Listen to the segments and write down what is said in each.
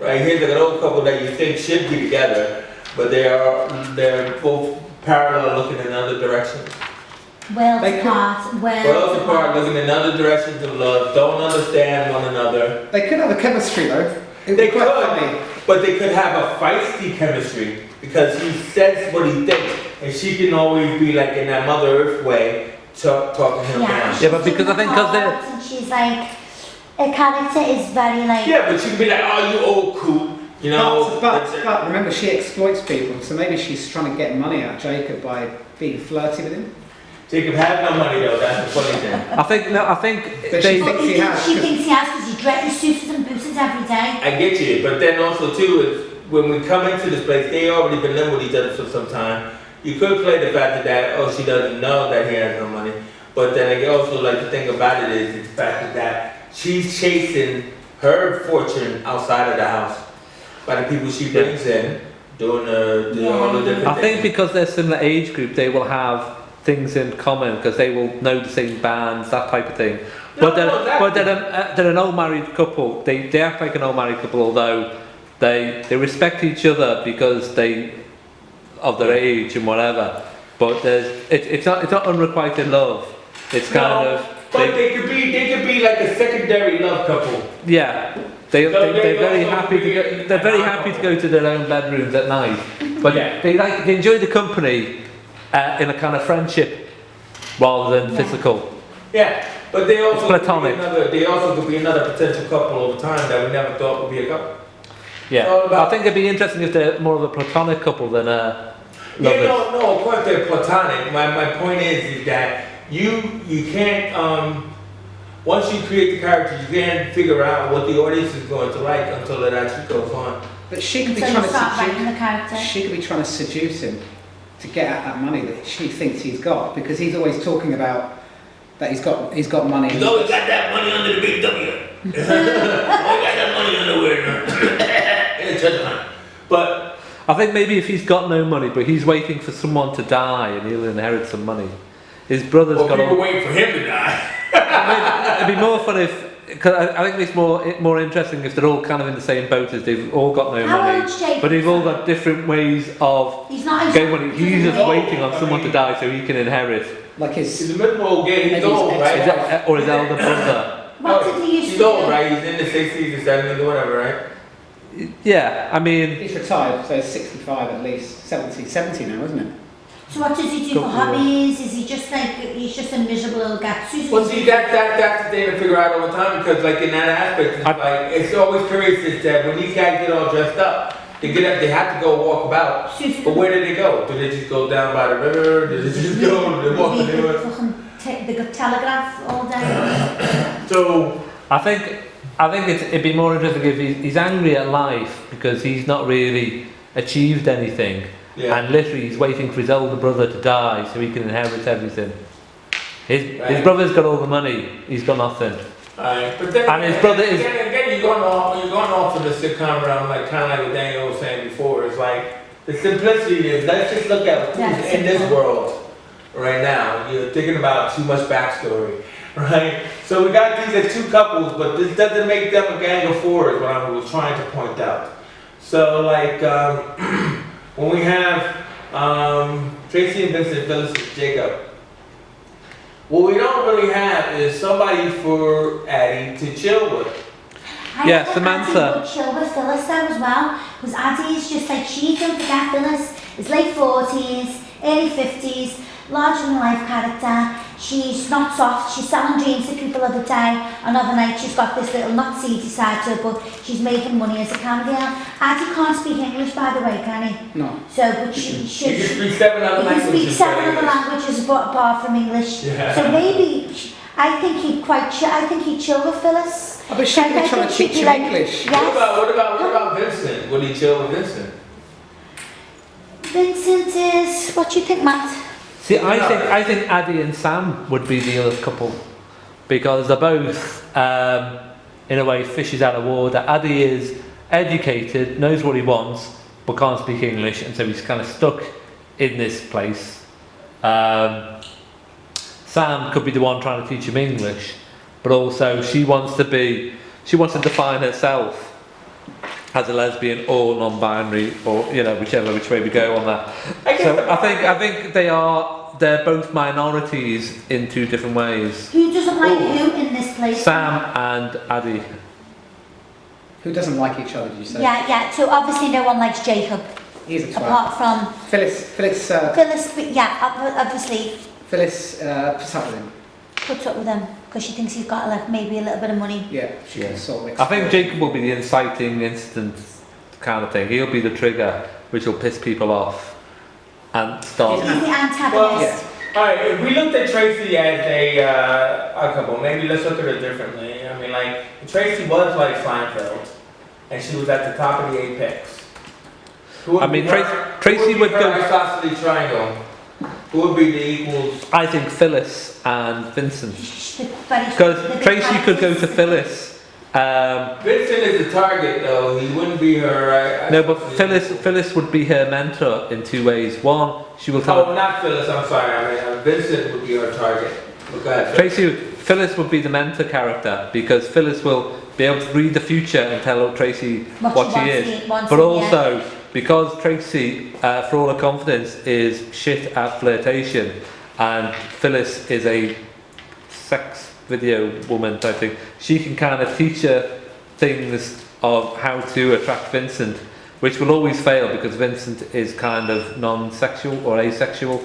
right? Here's like an old couple that you think should be together, but they're both parallel looking in other directions. Worlds apart, Looking in other directions of love, don't understand one another. They could have a chemistry though. They could, but they could have a feisty chemistry because he says what he thinks, and she can always be like in that Mother Earth way, talking him down. Yeah, but because I think they're... And she's like, her character is very like... Yeah, but she can be like, oh, you old coot, you know. But remember, she exploits people, so maybe she's trying to get money out of Jacob by being flirty with him. Jacob had no money though, that's the funny thing. I think But she thinks he has because he dresses suits and boosters every day. I get you, but then also too is when we come into this place, they already been living with each other for some time. You could play the fact that oh, she doesn't know that he has no money, but then I also like the thing about it is the fact that she's chasing her fortune outside of the house by the people she brings in, doing all the different things. I think because they're similar age group, they will have things in common because they will know the same bands, that type of thing. But they're an old married couple. They act like an old married couple, although they respect each other because of their age and whatever. But it's not unrequited love. It's kind of. But they could be like a secondary love couple. Yeah. They're very happy to go. They're very happy to go to their own bedrooms at night. But they enjoy the company. In a kind of friendship rather than physical. Yeah, but they also platonic. Could be another potential couple over time that we never thought would be a couple. Yeah, I think it'd be interesting if they're more of a platonic couple than a lovers. Yeah, no, of course they're platonic. My point is that you can't once you create the characters, you can't figure out what the audience is going to like until it actually goes on. But she could be trying to seduce him to get at that money that she thinks he's got, because he's always talking about that he's got money. He's always got that money under the big W. Always got that money underwear in a treasure hunt. But I think maybe if he's got no money, but he's waiting for someone to die and he'll inherit some money. His brother's got. People waiting for him to die. It'd be more fun if. Because I think it's more interesting if they're all kind of in the same boat as they've all got no money, but they've all got different ways of getting money. He's just waiting on someone to die so he can inherit. Like he's a middle-old gay, he's old, right? Or his elder brother. What did he used to do? He's old, right? He's in the 60s or 70s or whatever, right? Yeah, I mean... He's retired, so he's 65 at least. 70 now, isn't it? So what does he do for hobbies? Is he just like, he's just a miserable little gat? Well, see, that's the thing to figure out all the time, because like in that aspect, it's always curious is that when these guys get all dressed up, they have to go walk about. But where do they go? Do they just go down by the river? Do they just go? Do they walk the river? The telegraph all day. So I think it'd be more interesting if he's angry at life because he's not really achieved anything. Yeah. And literally he's waiting for his older brother to die so he can inherit everything. His brother's got all the money, he's got nothing. Right. But then, and his brother is... Again, you're going off of the sitcom realm, like kind of like what Daniel was saying before. It's like, the simplicity is, let's just look at who's in this world right now. You're thinking about too much backstory, right? So we got these as two couples, but this doesn't make them a gang of four, is what I was trying to point out. So like, when we have Tracy and Vincent, Phyllis and Jacob, what we don't really have is somebody for Addie to chill with. I Samantha. Addie would chill with Phyllis though as well, because Addie is just like, don't forget, Phyllis is late 40s, early 50s, larger than life character. She's not soft, she's selling dreams to people of the day. Another night she's got this little not seedy side to her, but she's making money as a cam girl. Addie can't speak English, by the way, can he? No. So, but she can speak 7 other languages. He can speak 7 other languages apart from English. Yeah. So maybe, I think he'd chill with Phyllis. Oh, but she could be trying to teach him English. Yes. What about Vincent? Would he chill with Vincent? Vincent is, what do you think, Matt? See, I think Addie and Sam would be the other couple because they're both, in a way, fishes out of water. Addie is educated, knows what he wants, but can't speak English, and so he's kind of stuck in this place. Sam could be the one trying to teach him English, but also she wants to define herself as a lesbian or non-binary, or you know, which way we go on that. So I think they're both minorities in two different ways. Who doesn't like who in this place? Sam and Addie. Who doesn't like each other, did you say? Yeah. So obviously no one likes Jacob. He's a twat. Apart from Phyllis, obviously puts up with him. puts up with him because she thinks he's got like maybe a little bit of money. Yeah, she can sort of I think Jacob will be the inciting incident kind of thing. He'll be the trigger which will piss people off and start. He's the antagonist. Well, alright, if we looked at Tracy as a couple, maybe let's look at her differently. I mean, like, Tracy was like Seinfeld, and she was at the top of the apex. I mean, Tracy would go. Isosceles triangle. Who would be the equals? I think Phyllis and Vincent. Because Because Tracy could go to Phyllis. Vincent is the target, though. He wouldn't be her. No, but Phyllis would be her mentor in two ways. One, she will tell. Oh, not Phyllis. I'm sorry. I mean, Vincent would be her target. Go ahead. Phyllis would be the mentor character because Phyllis will be able to read the future and tell Tracy what she is. But also, because Tracy, for all her confidence, is shit at flirtation, and Phyllis is a sex video woman type thing, she can kind of teach her things of how to attract Vincent, which will always fail because Vincent is kind of non-sexual or asexual.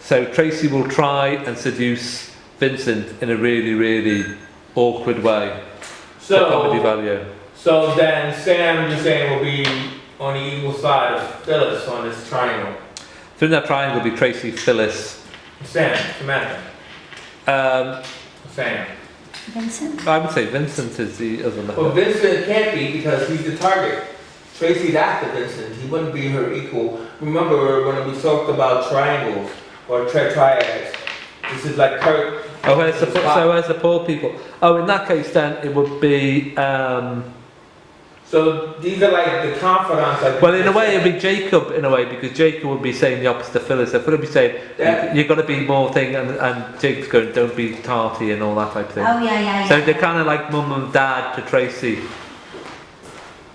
So Tracy will try and seduce Vincent in a really, really awkward way for comedy value. So then Sam, you're saying, will be on the equal side of Phyllis on this triangle. So in that triangle will be Tracy, Phyllis. Samantha. Sam. Vincent. I would say Vincent is the other one. Well, Vincent can't be because he's the target. Tracy's after Vincent. He wouldn't be her equal. Remember when we talked about triangles or triads? This is like Kurt. Oh, where's the poor people? Oh, in that case, then it would be. So these are like the confidants. Like well, in a way, it'd be Jacob. In a way, because Jacob would be saying the opposite of Phyllis. So Phyllis would be saying you've got to be more thing, and Jacob's going, don't be tarty and all that type of thing. Oh yeah. So they're kind of like mum and dad to Tracy.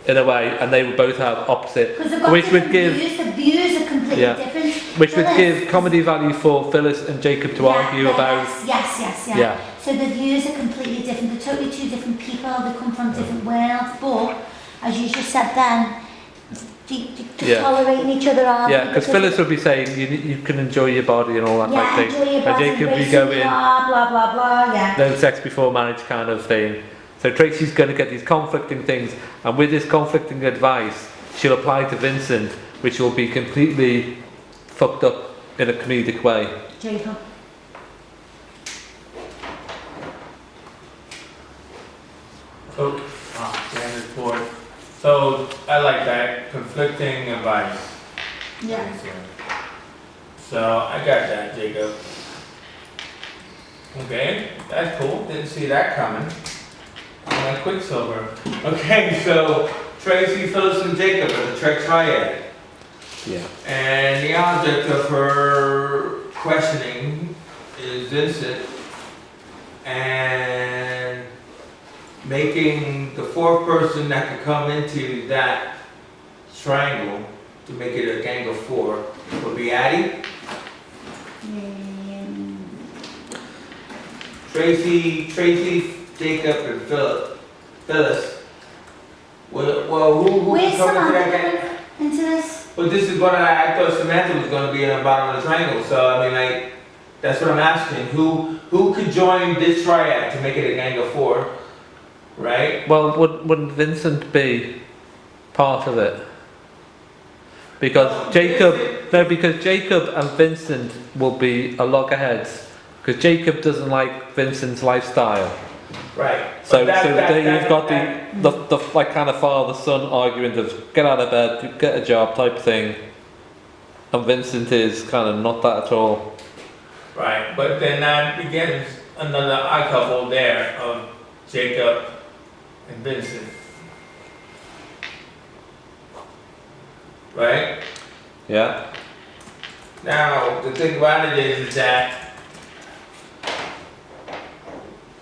In a way, and they would both have opposite, which would give the views are completely different. Which would give comedy value for Phyllis and Jacob to argue about. Yes. So the views are completely different. They're totally two different people. They come from different worlds, but as you just said, then tolerating each other on. Yeah, because Phyllis would be saying you can enjoy your body and all that type of thing, and Jacob would be going blah blah blah. Yeah. No sex before marriage kind of thing. So Tracy's going to get these conflicting things, and with this conflicting advice, she'll apply to Vincent, which will be completely fucked up in a comedic way. Jacob. So I like that conflicting advice. Yeah. So I got that, Jacob. Okay, that's cool. Didn't see that coming. Like Quicksilver. Okay, so Tracy, Phyllis, and Jacob are the triad. Yeah. And the object of her questioning is Vincent, and making the fourth person that could come into that triangle to make it a gang of four would be Addie. Tracy, Jacob, and Phyllis. Well, who Where's come into that Samantha gang? into this? But this is what I thought Samantha was going to be in the bottom of the triangle. So I mean, like, that's what I'm asking. Who could join this triad to make it a gang of four, right? Well, wouldn't Vincent be part of it? Because Jacob and Vincent will be a loggerheads. Because Jacob doesn't like Vincent's lifestyle. Right. So you've got the like kind of father-son argument of get out of bed, get a job type thing, and Vincent is kind of not that at all. Right, but then that begins another odd couple there of Jacob and Vincent. Right? Yeah. Now the thing about it is that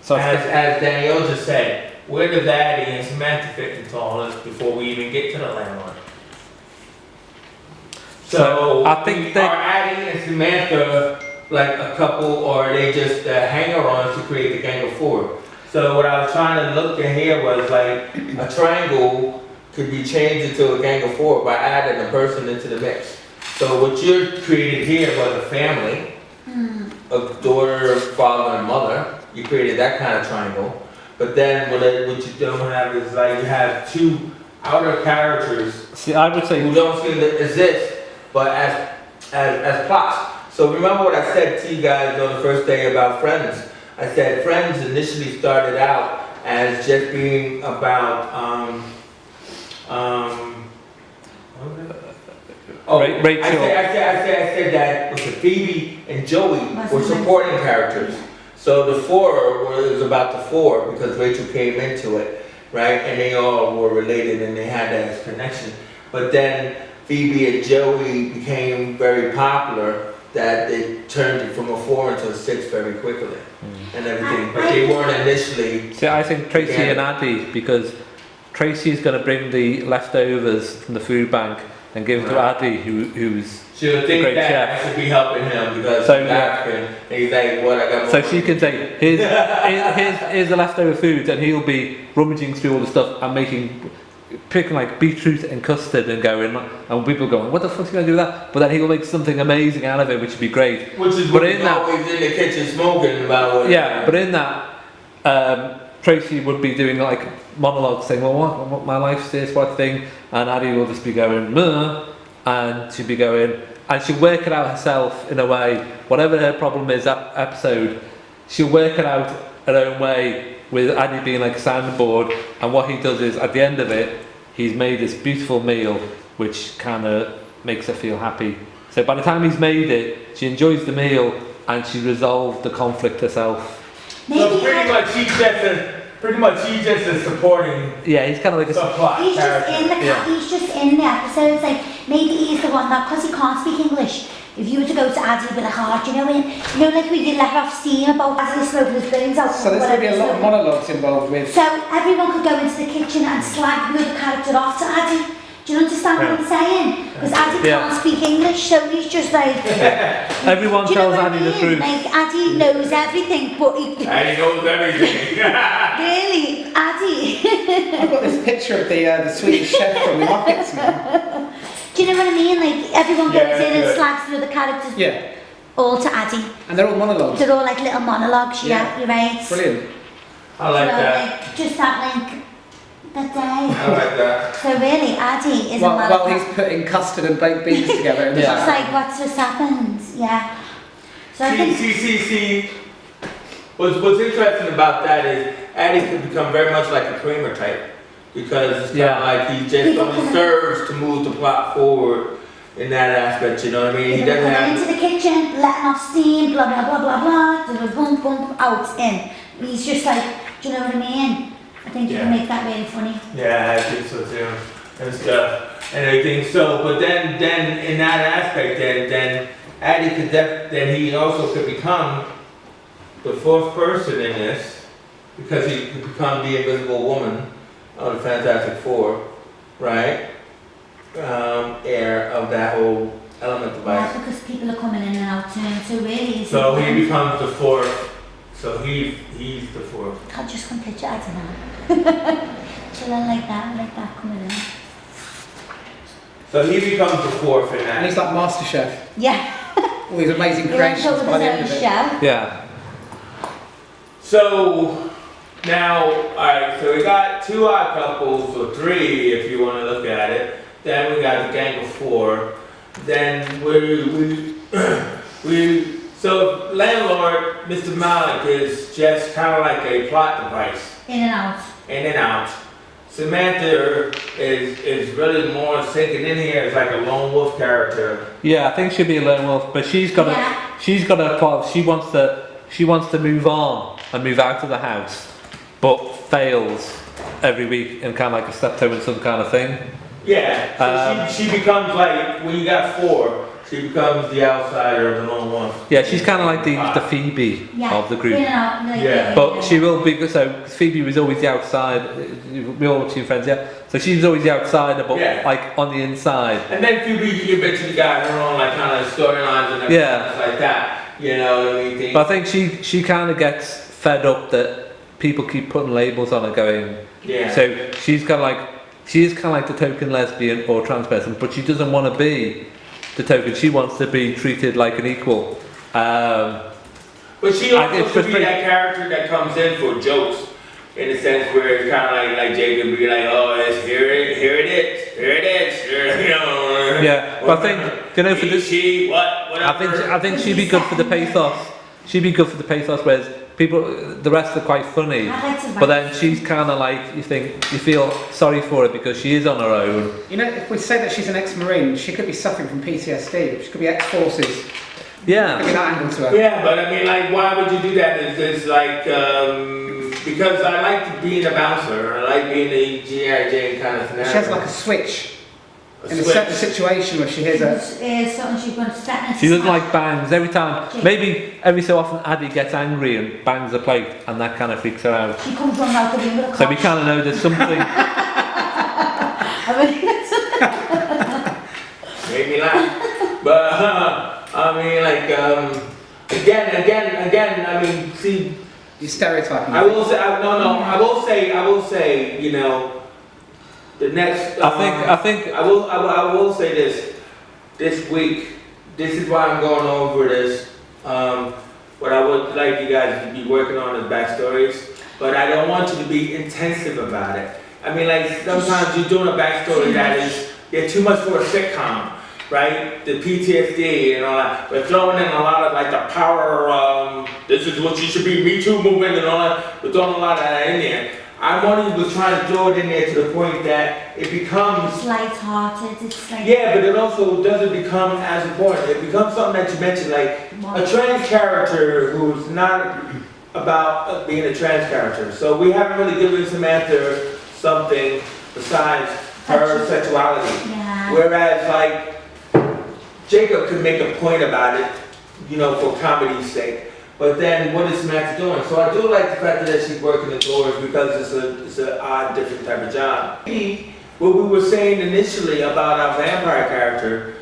So as Danielle just said, where does Addie and Samantha fit into all this before we even get to the landlord? So I think are Addie and Samantha like a couple, or are they just hanger-ons to create the gang of four? So what I was trying to look at here was like a triangle could be changed into a gang of four by adding a person into the mix. So what you created here was a family, a daughter, father, and mother. You created that kind of triangle. But then what you don't have is like you have two outer characters. See, I would say who don't seem to exist, but as plots. So remember what I said to you guys on the first day about Friends. I said Friends initially started out as just being about Rachel. I said that with Phoebe and Joey were supporting characters. So the four was about the four because Rachel came into it, right? And they all were related and they had that connection. But then Phoebe and Joey became very popular that they turned it from a 4 into a 6 very quickly and everything. But they weren't initially. See, I think Tracy and Addie, because Tracy's going to bring the leftovers from the food bank and give them to Addie, who's She would think great that chef. should be helping him because So, he's African. And he's like, what, I got more So she can say, here's the leftover food, and he'll be rummaging through all the stuff and picking like beetroot and custard and going, and people going, what the fuck's he going to do with that? But then he'll make something amazing out of it, which would be great. Which is but what he's always in the kitchen smoking about what. Yeah, but in that, Tracy would be doing like monologues saying, well, what my life's this, what thing, and Addie will just be going, meh, and she'd be going, and she'll work it out herself in a way, whatever her problem is that episode, she'll work it out her own way, with Addie being like a sounding board, and what he does is, at the end of it, he's made this beautiful meal, which kind of makes her feel happy. So by the time he's made it, she enjoys the meal, and she resolved the conflict herself. So pretty much he's just a supporting. Yeah, he's kind of like a subplot He's character. he's just in the episodes, like maybe he's the one that, because he can't speak English, if you were to go to Addie with a heart, like when you let off steam about Addie smoking his brains out. So there's going to be a lot of monologues involved with. So everyone could go into the kitchen and slag the other character off to Addie. Do you understand what I'm saying? Because Addie can't speak English, so he's just like. Everyone do you know tells what Addie I the mean? truth. Like Addie knows everything, but he. Addie knows everything. Really, Addie. I've got this picture of the Swedish chef from the Muppets now. Do you know what I mean? Like everyone goes in and good. slags the other characters. Yeah. All to Addie. And they're all monologues. They're all like little monologues. Yeah. You're right. Brilliant. I like so, that. Like, just that like that day. I like that. So really, Addie is a While monologue. he's putting custard and baked beans together. It's just like what's just happened. Yeah. So I think. See. What's interesting about that is Addie could become very much like a Kramer type. Because it's kind of like he just only serves to move the plot forward in that aspect, you know what I mean? He doesn't have. Into the kitchen, letting off steam, blah blah blah blah blah, boom boom, out in. He's just like, do you know what I mean? I think you can make that really funny. Yeah, I think so too, and stuff and everything. So, but then in that aspect, then Addie could then he also could become the fourth person in this because he could become the Invisible Woman. Of the Fantastic Four, right? Heir of that whole element device. Yeah, because people are coming in and out to him, so really. So he becomes the fourth. So he's the fourth. I can't just come picture Addie now. Chilling like that coming in. So he becomes the fourth in And that. he's like Master Chef. Yeah. All these amazing He'll creations come with by the his end own of it. show. Yeah. So now, alright, so we got 2 odd couples, or 3 if you want to look at it. Then we got the gang of 4. Then so landlord, Mr. Malik is just kind of like a plot device. In and out. In and out. Samantha is really more sinking in here as like a lone wolf character. Yeah, I think she'll be a lone wolf, but she wants to move on and move out of the house, but fails every week and kind of like a steptoe in some kind of thing. Yeah, so she becomes like, when you got 4, she becomes the outsider, the lone wolf. Yeah, she's kind of like the Phoebe of the group. Yeah. But she will be, so Phoebe was always the outside, we all were two friends, yeah. So she was always the outsider, but like on the inside. And then Phoebe eventually got her own like kind of storylines and everything like that. You know what I mean? But I think she kind of gets fed up that people keep putting labels on her going. Yeah. So she is kind of like the token lesbian or trans person, but she doesn't want to be the token. She wants to be treated like an equal. But she also could be that character that comes in for jokes, in the sense where it's kind of like Jacob be like, oh, it's here it is, you know. Yeah, but I think, you know, for this, I think she'd be good for the pathos. She'd be good for the pathos, whereas the rest are quite funny. But then she's kind of like, you feel sorry for her because she is on her own. You know, if we say that she's an ex-Marine, she could be suffering from PTSD. She could be ex-forces. Yeah. Maybe that angle to her. Yeah, but I mean, like, why would you do that? It's like, because I like being a bouncer. I like being a G.I. Jane kind of scenario. She has like a switch. In a certain situation where she hears She doesn't like bangs every time. Maybe every so often Addie gets angry and bangs a plate, and that kind of freaks her out. She comes running out the room with a So we kind of know there's something. Made me laugh. But I mean, like, again. I mean, see, you're stereotyping. I will say, you know. The next, I will say this week, this is why I'm going over this. What I would like you guys to be working on is backstories, but I don't want you to be intensive about it. I mean, like, sometimes you're doing a backstory that is, too much for a sitcom, right? The PTSD and all that. We're throwing in a lot of like the power, this is what you should be, Me Too movement and all that. We're throwing a lot of that in there. I wanted to try to throw it in there to the point that it becomes light-hearted. It's like but it also doesn't become as important. It becomes something that you mentioned, like a trans character who's not about being a trans character. So we haven't really given Samantha something besides her sexuality. Yeah. Whereas, like, Jacob could make a point about it, you know, for comedy's sake. But then, what is Samantha doing? So I do like the fact that she's working the doors because it's an odd, different type of job. Maybe what we were saying initially about our vampire character,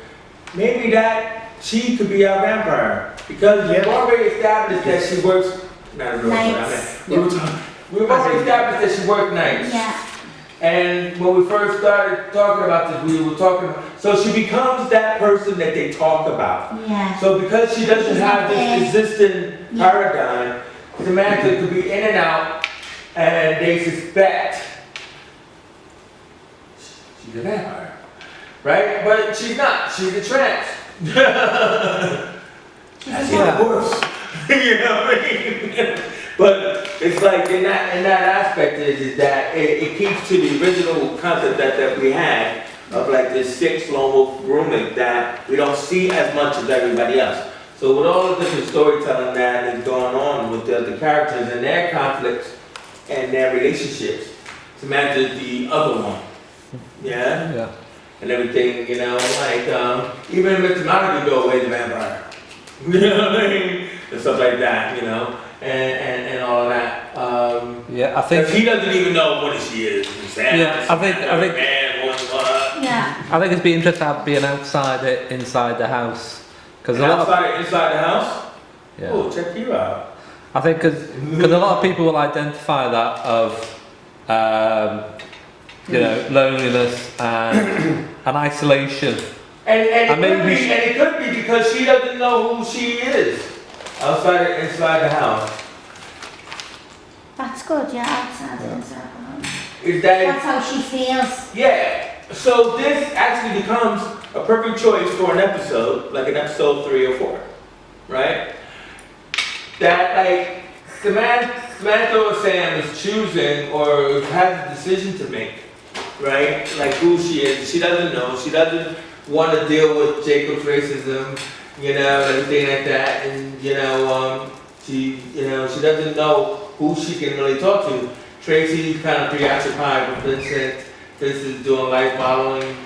maybe that she could be our vampire because we've already established that she works. Nights. We've already established that she works nights. Yeah. And when we first started talking about this, we were talking. So she becomes that person that they talk about. Yeah. So because she doesn't have this existing paradigm, Samantha could be in and out, and they suspect she's a vampire, right? But she's not. She's a trans. That's even worse. You know what I mean? But it's like in that aspect is that it keeps to the original concept that we had of like this 6 lone wolf roommate that we don't see as much as everybody else. So with all the different storytelling that is going on with the characters and their conflicts and their relationships, Samantha's the other one. Yeah? And everything, you know, like even Mr. Monica go away the vampire. You know what I mean? And stuff like that, you know. And all of that. I think he doesn't even know what she is. I think it'd be interesting to be an outsider inside the house. An outsider inside the house? Yeah. Oh, check you out. I think because a lot of people will identify that of you know, loneliness and isolation. And it could be because she doesn't know who she is outside or inside the house. That's good, yeah, outside and inside the house. That's how she feels. Yeah. So this actually becomes a perfect choice for an episode, like an episode 3 or 4, right? That like Samantha or Sam is choosing or has a decision to make, right? Like who she is. She doesn't know. She doesn't want to deal with Jacob's racism, you know, everything like that, and she doesn't know who she can really talk to. Tracy's kind of preoccupied with Vincent. Vincent's doing life modeling,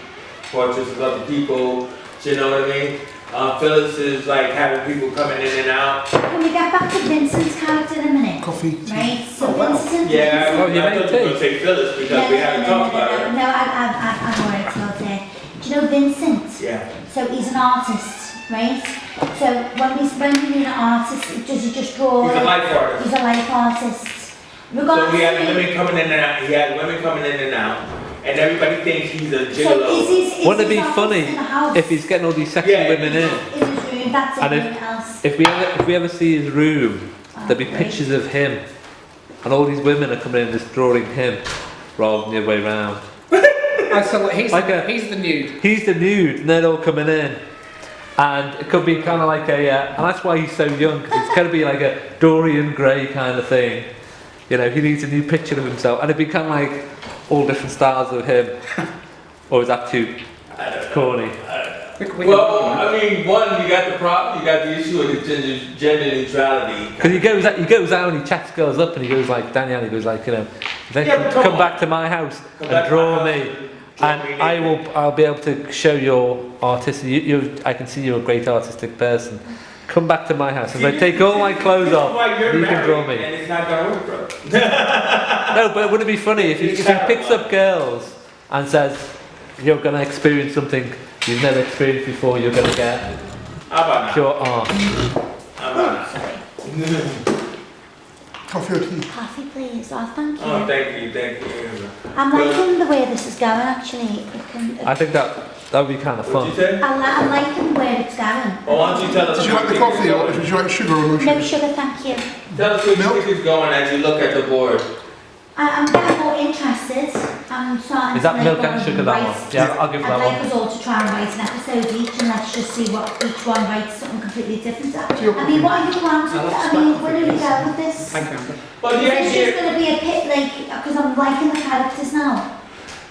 portraits of other people, you know what I mean? Phyllis is like having people coming in and out. Can we get back to Vincent's character in a minute? Coffee, tea. Right, so Oh, wow. Vincent... Yeah, Oh, you I made thought you were tea. gonna say Phyllis because we haven't talked about her. No, I'm alright about it. Do you know Vincent? Yeah. So he's an artist, right? So when we mean an artist, does he just draw? He's a life artist. He's a life artist. So he had women coming in and out. He had women coming in and out, and everybody thinks he's a So gigolo. is Wouldn't it be his office funny in the house? if he's getting all these sexy Yeah. women in? In his room, that's And everything else. If we ever see his room, there'll be Great. pictures of him, and all these women are coming in just drawing him, rather than the other way round. I saw what he's Like he's the nude. He's the nude, and they're all coming in. And it could be kind of like and that's why he's so young, because it's going to be like a Dorian Gray kind of thing. You know, he needs a new picture of himself, and it'd be kind of like all different styles of him. Or is that too corny? Well, I mean, one, you got the problem, you got the issue of the gender neutrality. Because he goes out and he chats girls up, and he goes like, Danielle, he goes like, you know, then Yeah, but come back to my house and draw me. And I'll be able to show your artist. I can see you're a great artistic person. Come back to my house. If I take all my clothes off, you can draw me. And it's not gonna work, bro. No, but wouldn't it be funny if he picks up girls and says, you're going to experience something you've never experienced before, you're going to get How about now? pure art. How about now? Coffee or tea? Coffee, please. Oh, thank you. Oh, thank you. I'm liking the way this is going, actually. I think that would be kind of What'd fun. you say? I'm liking where it's going. Well, why don't you tell us Did you like the where coffee or would you like sugar or no sugar? No sugar, thank you. Tell us where you Milk? think it's going as you look at the board. I'm getting more interested. I'm starting Is that to milk make and one sugar, that write. one? Yeah, I'll give I'd that like one. us all to try and write an episode each, and let's just see what each one writes something completely different. your I mean, what are you planning? I love I mean, scrap where do we coffee, go with this? Thank you, Amber. But the Is this just idea, going to be a pit, like, because I'm liking the characters now?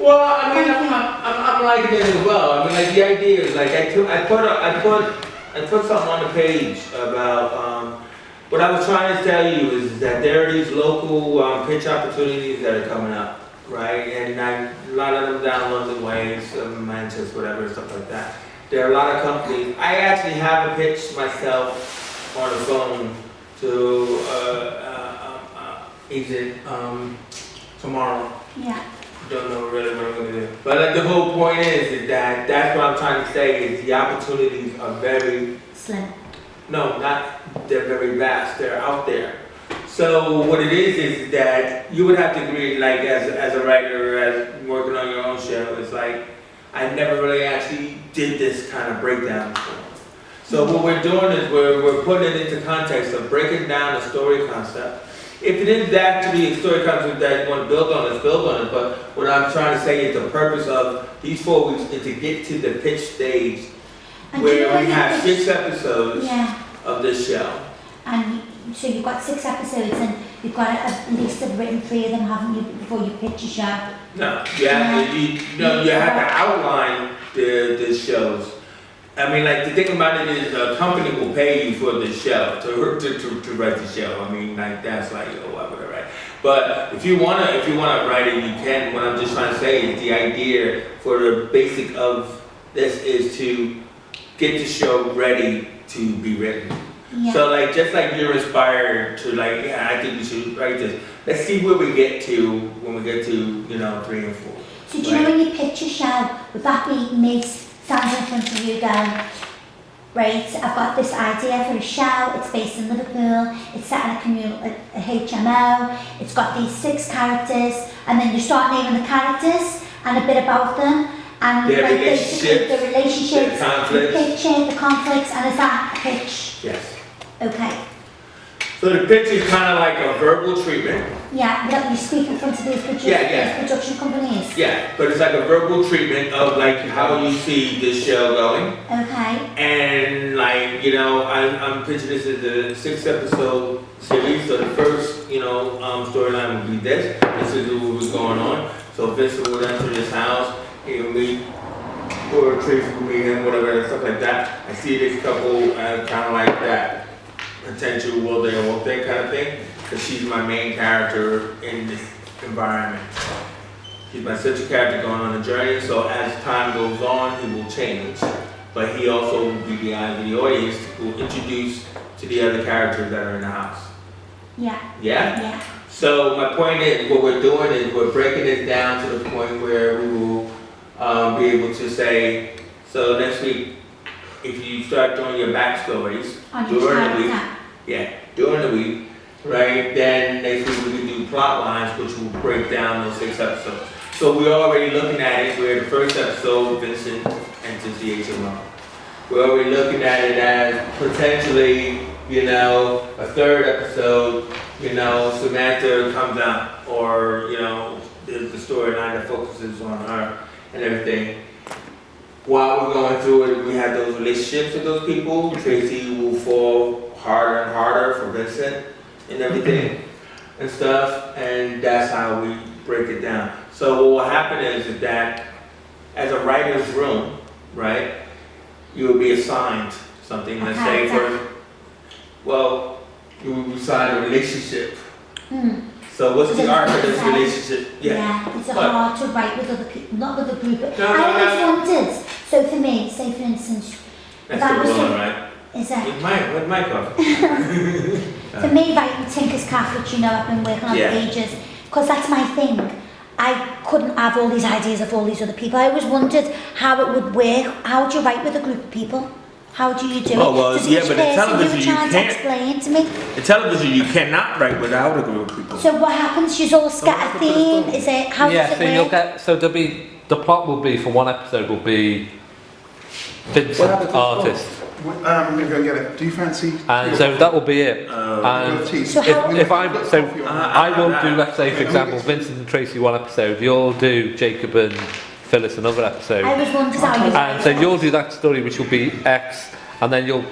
well, I mean, Thank you. I'm liking it as well. I mean, like the idea is like I put something on the page about what I was trying to tell you is that there are these local pitch opportunities that are coming up, right? And a lot of them down London Way, some Manchester, whatever, stuff like that. There are a lot of companies. I actually have a pitch myself on the phone to agent tomorrow. Yeah. Don't know really what I'm gonna do. But like the whole point is that that's what I'm trying to say is the opportunities are very, Slim. no, not, they're very vast, they're out there. So what it is that you would have to agree, like as a writer, as working on your own show, it's like, I never really actually did this kind of breakdown before. So what we're doing is we're putting it into context of breaking down a story concept. If it is actually a story concept that you want to build on, let's build on it. But what I'm trying to say is the purpose of these 4 weeks is to get to the pitch stage And do you know where we when have you 6 episodes Yeah. of this show. And so you've got 6 episodes, and you've got at least have written 3 of them, haven't you, before you pitch a show? No, you have to outline the shows. I mean, like the thing about it is the company will pay you for the show to write the show. I mean, like that's like why would I write? But if you wanna write it, you can. What I'm just trying to say is the idea for the basic of this is to get the show ready to be written. Yeah. So like just like you're inspired to like, yeah, I think we should write this. Let's see where we get to when we get to 3 and 4. So do you know when you pitch a show, would that be me standing in front of you going, right, I've got this idea for a show, it's based in Liverpool, it's set in a HMO, it's got these 6 characters, and then you start naming the characters and a bit about them, and Their like basically the relationships, their conflicts. the picture, the conflicts, and is that a pitch? Yes. Okay. So the pitch is kind of like a verbal treatment. Yeah, but you speak in front of these Yeah. these production companies. Yeah, but it's like a verbal treatment of like how you see this show going. Okay. And like, I'm pitching this as a 6-episode series. So the first, storyline would be this. This is what was going on. So Vincent would enter this house. He'll meet, or Tracy will meet him, whatever, and stuff like that. I see this couple kind of like that potential will they or won't they kind of thing. Because she's my main character in this environment. She's my central character going on a journey. So as time goes on, he will change. but he also will be the eye of the audience who will introduce to the other characters that are in the house. Yeah. Yeah? Yeah. So my point is, what we're doing is we're breaking it down to the point where we will be able to say, so next week, if you start doing your backstories On each during the week, character. during the week, right, then next week we can do plot lines, which will break down those 6 episodes. So we're already looking at it where the first episode, Vincent enters the HMO. We're already looking at it as potentially, you know, a 3rd episode, you know, Samantha comes out, or, you know, the storyline that focuses on her and everything. While we're going through it, we have those relationships with those people. Tracy will fall harder and harder for Vincent and everything and stuff, and that's how we break it down. So what will happen is that as a writer's room, right, you will be assigned something, let's say well, you will be assigned a relationship. So what's the arc of this relationship? Yeah, it's hard to write with other people, not with a group. No, I always wanted, so for me, say for instance, That's that the was woman, right? is that, With my coffee. for me writing Tinker's Cat, which you know I've been working on for ages, because that's my thing. I couldn't have all these ideas of all these other people. I always wondered how it would work. How would you write with a group of people? How do you do it? Well, Does yeah, each but in person television give a you chance can't. to explain to me? In television, you cannot write without a group of people. So what happens? She's all scatter theme. Is it how Yeah, does so it you'll work? get, so there'll be, the plot will be, for one episode will be Vincent, artist. I'm going to go get it. Do you fancy? And so that will be it. And tea? So how- if I will I- do, let's say for example, Vincent and Tracy one episode, you'll do Jacob and Phyllis another episode, I was wondering how you. and so you'll do that story which will be X, and then you'll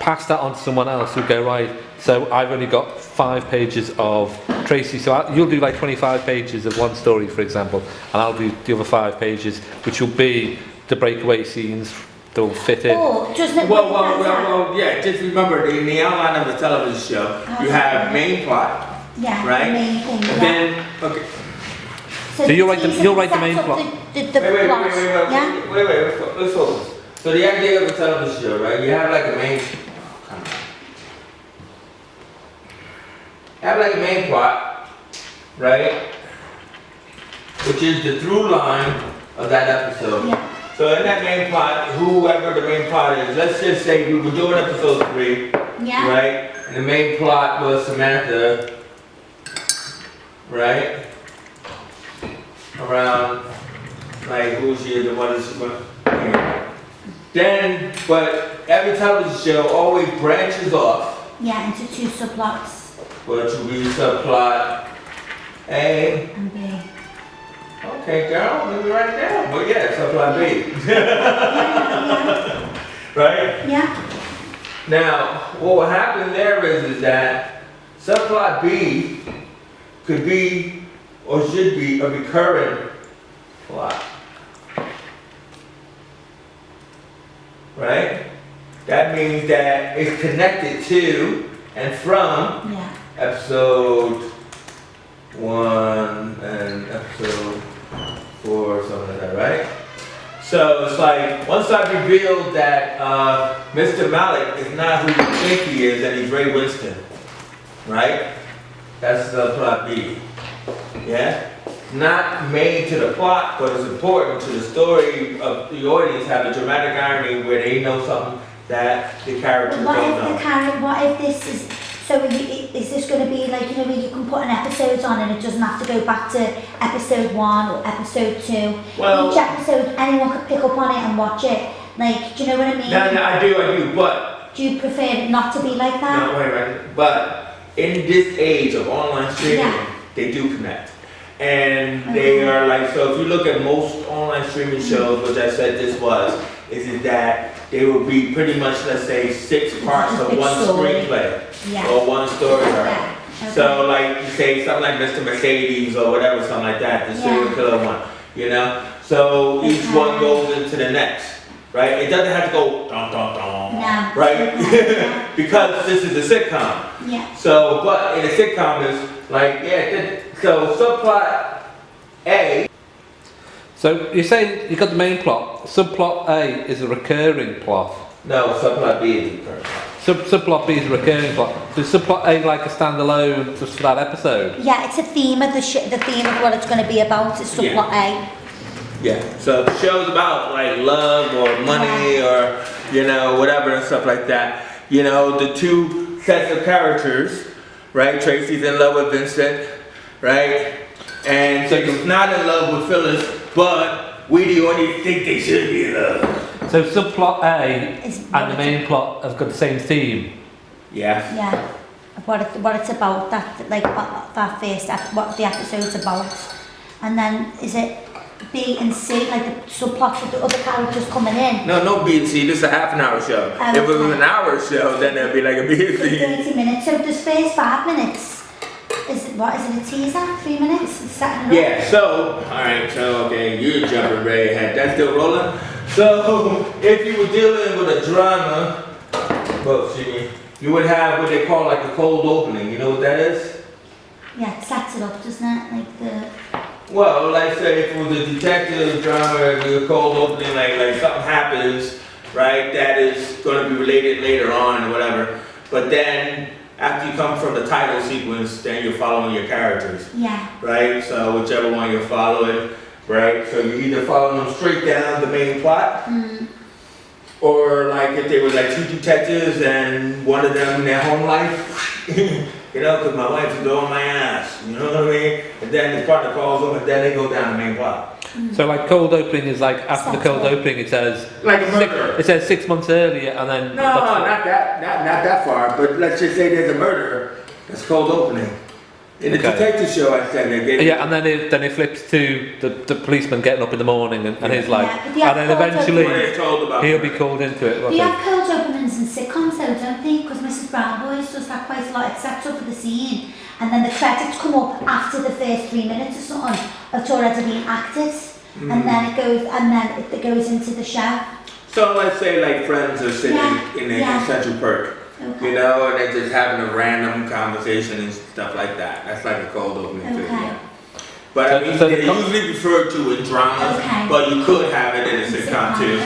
pass that on to someone else who'll go, right, so I've only got 5 pages of Tracy, so you'll do like 25 pages of one story, for example, and I'll do the other 5 pages, which will be the breakaway scenes that will fit in. Oh, doesn't it? work like that? Well, yeah, just remember, in the outline of a television show, you have main plot, Yeah, right? the main thing. and Yeah. then, okay, So you'll write the- teaser you'll write the sets main up plot. The wait, plot. Yeah. let's focus. So the idea of a television show, right, you have like a main, plot, right, which is the through line of that episode. Yeah. So in that main plot, whoever the main plot is, let's just say we were doing episode 3, Yeah. right? And the main plot was Samantha, right? Around, like, who's she, the one is, then, but every television show always branches off, Yeah, into 2 subplots. which will be subplot A. And B. Okay, girl, let me write it down. But yeah, subplot B. Right? Yeah. Now, what will happen there is that subplot B could be or should be a recurring plot. Right? That means that it's connected to and from Yeah. episode 1 and episode 4 or something like that, right? So it's like, once I revealed that Mr. Malik is not who you think he is, and he's Ray Winston, right? That's the plot B. Yeah? Not made to the plot, but it's important to the story of the audience, have a dramatic irony where they know something that the characters But don't know. what if this is, so is this going to be like, you know, where you can put an episode on and it doesn't have to go back to episode 1 or episode 2? Well- Each episode, anyone could pick up on it and watch it. Like, do you know what I mean? No, I do, but Do you prefer it not to be like that? no, wait, right. But in this age of online streaming, Yeah. they do connect. And they are like, so if you look at most online streaming shows, which I said this was, is that they will be pretty much, let's say, 6 parts Just a of big one story. screenplay Yeah. or one story arc. Yeah. Okay. So like you say something like Mr. Mercedes or whatever, something like that, the serial Yeah. killer one, you know? So each Okay. one goes into the next, right? It doesn't have to go dum dum dum, No. right? Okay. Because this is a sitcom. Yeah. So, but in a sitcom is like, yeah, so subplot A. So you say you got the main plot. Subplot A is a recurring plot. No, subplot B is recurring. Subplot B is a recurring plot. So is subplot A like a standalone just for that episode? Yeah, it's a theme of the theme of what it's going to be about is subplot A. Yeah, so the show's about like love or money or, you know, whatever and stuff like that. You know, the two sets of characters, right? Tracy's in love with Vincent, right? And so he's not in love with Phyllis, but we the audience think they should be in love. So subplot A and the main plot have got the same theme? Yeah. Yeah, what it's about, that like that first, what the episode's about. And then is it B and C, like the subplots with the other characters coming in? No B and C, this is a half an hour show. If it was an hour show, then it'd be like a B and C. 30 minutes, so this first 5 minutes, is it a teaser? 3 minutes? It's setting it up? Yeah, so, alright, so, okay, you're jumping right ahead. That's still rolling? So, if you were dealing with a drama, well, excuse me, you would have what they call like a cold opening. You know what that is? Yeah, it sets it up, doesn't it? Like the... Well, like say if it was a detective drama, a cold opening, like something happens, right, that is going to be related later on or whatever. But then, after you come from the title sequence, then you're following your characters. Yeah. Right? So whichever one you're following, right? So you're either following them straight down the main plot, or like if they were like two detectives and one of them in their home life, you know, because my wife is on my ass, you know what I mean? And then his partner calls them and then they go down the main plot. So like cold opening is like after the cold opening it says Like a murder. it says 6 months earlier and then No, not that far, but let's just say there's a murder, that's cold opening. In the detective show, I said they gave and then it flips to the policeman getting up in the morning and his life, Yeah, and then eventually he'll be it. called into it. They have cold openings in sitcoms though, don't they? Because Mrs. Brown Boys does that quite a lot. It sets up for the scene, and then the credits come up after the first 3 minutes or something. It's already been acted, and then it goes into the show. So let's say like friends are sitting in Central Perk. Okay. You know, and they're just having a random conversation and stuff like that. That's like a cold opening too. Yeah. But I mean, they're usually referred to in dramas, but you could have it in a sitcom too.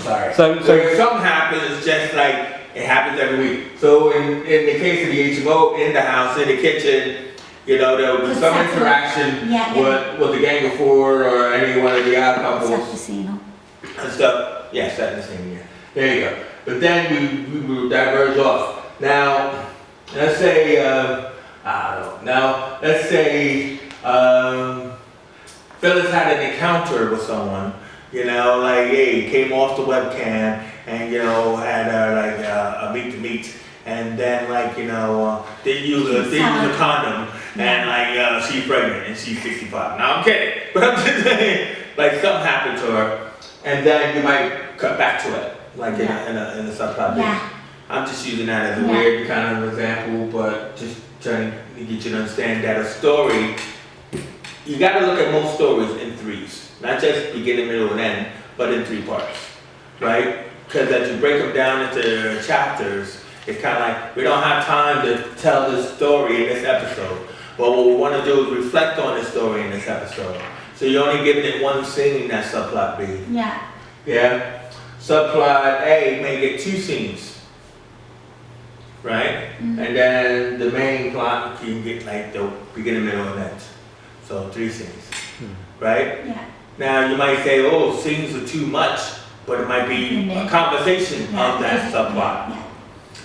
Sorry. So if something happens, it's just like it happens every week. So in the case of the HMO, in the house, in the kitchen, you know, there will be some interaction with the Gang of Four or any one of the odd couples and stuff. Yeah, setting the scene. Yeah. There you go. But then we will diverge off. Now, let's say, I don't know. Now, let's say Phyllis had an encounter with someone, you know, like, hey, came off the webcam and, you know, had a meet to meet. And then, like, you know, they use a condom and, like, she's pregnant and she's 65. Now, I'm kidding. But I'm just saying, like, something happened to her and then you might cut back to it. Like in a subplot. Yeah. I'm just using that as a weird kind of example, but just trying to get you to understand that a story, you got to look at most stories in threes, not just beginning, middle, and end, but in 3 parts, right? Because as you break them down into chapters, it's kind of like we don't have time to tell this story in this episode, but what we want to do is reflect on this story in this episode. So you're only giving it one scene, that subplot B. Yeah. Yeah. Subplot A may get 2 scenes, right? And then the main plot can get like the beginning, middle, and end. So 3 scenes, right? Yeah. Now you might say, oh, scenes are too much, but it might be a conversation of that subplot. Yeah.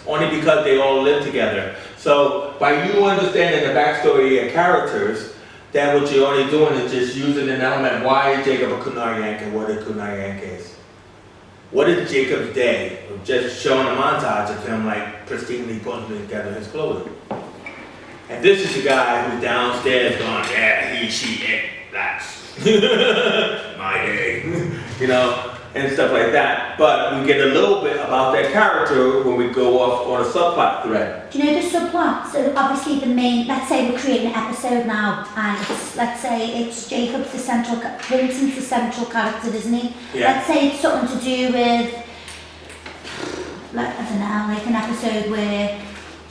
Only because they all live together. So by you understanding the backstory of your characters, then what you're only doing is just using an element. Why is Jacob a Kunar Yank and what a Kunar Yank is? What is Jacob's day? Just showing a montage of him like pristinely putting together his clothing. And this is the guy who's downstairs going, yeah, he, she, it, that's my day. You know, and stuff like that. But we get a little bit about that character when we go off on a subplot thread. Do you know the subplot? So obviously the main, let's say we're creating an episode now, and let's say it's Jacob's the central, Vincent's the central character, isn't he? Yeah. Let's say it's something to do with, like, I don't know, like an episode where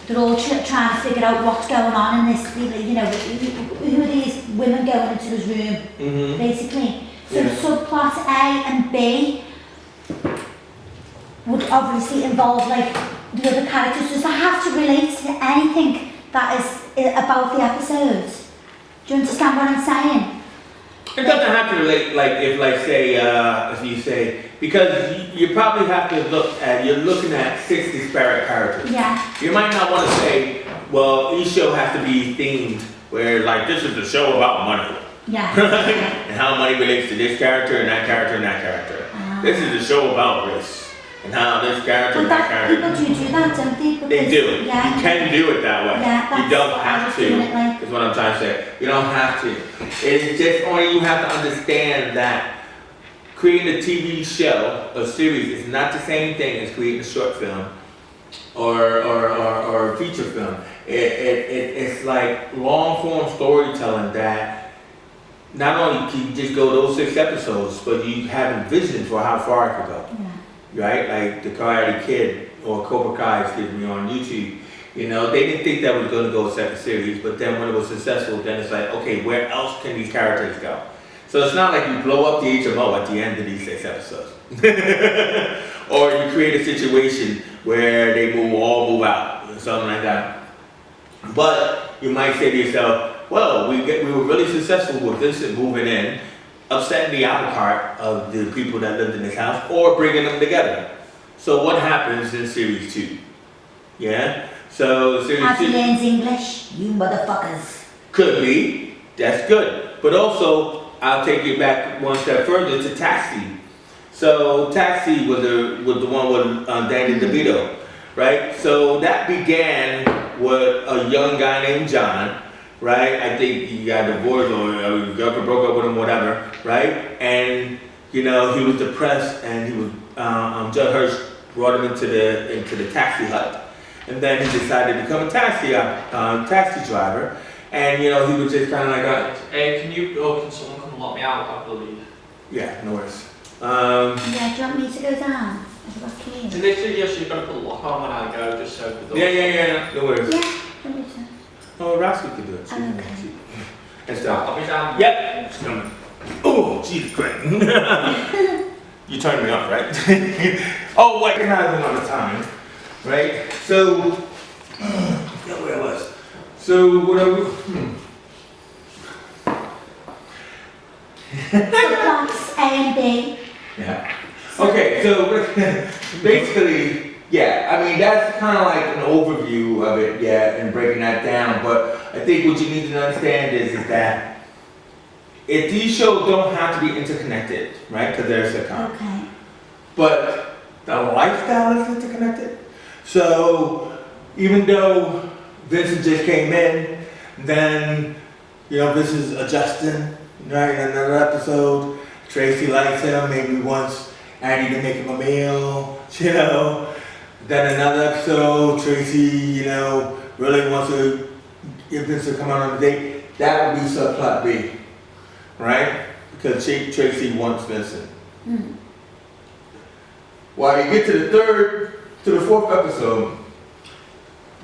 they're all trying to figure out what's going on in this, you know, who are these women going into his room, basically. So subplot A and B would obviously involve like the other characters. Does that have to relate to anything that is about the episode? Do you understand what I'm saying? It doesn't have to relate, like, if, like, say, if you say, because you probably have to look at, you're looking at 6 disparate characters. Yeah. You might not want to say, well, each show has to be themed, where, like, this is a show about money. Yeah. And how money relates to this character and that character and that character. This is a show about race. And how this character and that character. People do that, don't they? Because, They do. Yeah. You can do it that way. Yeah, you don't what I have was to, doing it like. is what I'm trying to say. You don't have to. It's just only you have to understand that creating a TV show, a series, is not the same thing as creating a short film or a feature film. It's like long form storytelling that not only can you just go those 6 episodes, but you have a vision for how far it could go. Yeah. Right? Like the Karate Kid or Cobra Kai, excuse me, on YouTube. You know, they didn't think that was going to go a second series, but then when it was successful, then it's like, okay, where else can these characters go? So it's not like you blow up the HMO at the end of these 6 episodes. Or you create a situation where they all move out, or something like that. But you might say to yourself, well, we were really successful with Vincent moving in, upsetting the apple cart of the people that lived in this house, or bringing them together. So what happens in series 2? Yeah? So series As 2 he learns English, you motherfuckers. could be, that's good. But also, I'll take you back one step further to Taxi. So Taxi was the one with Danny DeVito, right? So that began with a young guy named John, right? I think he got divorced or his girlfriend broke up with him, whatever, right? And you know he was depressed, and he was Judd Hirsch brought him into the taxi hut, and then he decided to become a taxi driver, and you know he was just kind of like can someone come lock me out? I believe. yeah, no worries. Yeah, do you want me to go down? I've got keys. And literally, yes, you've got to put a lock on when I go, just so the door. Yeah, no worries. Yeah, let me to. Oh, Rascal can do it. I'm okay. And stuff. I'll be down. Yep. It's coming. Oh, Jesus Christ. You turned me off, right? Oh, recognizing on the time, right? So, yeah, where I was. So, whatever. Subplots A and B. Yeah. Okay, so basically, yeah, I mean, that's kind of like an overview of it, yeah, and breaking that down. But I think what you need to understand is that if these shows don't have to be interconnected, right, because they're a sitcom, Okay. but the lifestyle is interconnected. So even though Vincent just came in, then, you know, this is adjusting, right, in another episode. Tracy likes him, maybe wants Andy to make him a meal, you know. Then another episode, Tracy, you know, really wants to get Vincent to come out on a date. That would be subplot B, right? Because Tracy wants Vincent. Mm. While you get to the 4th episode,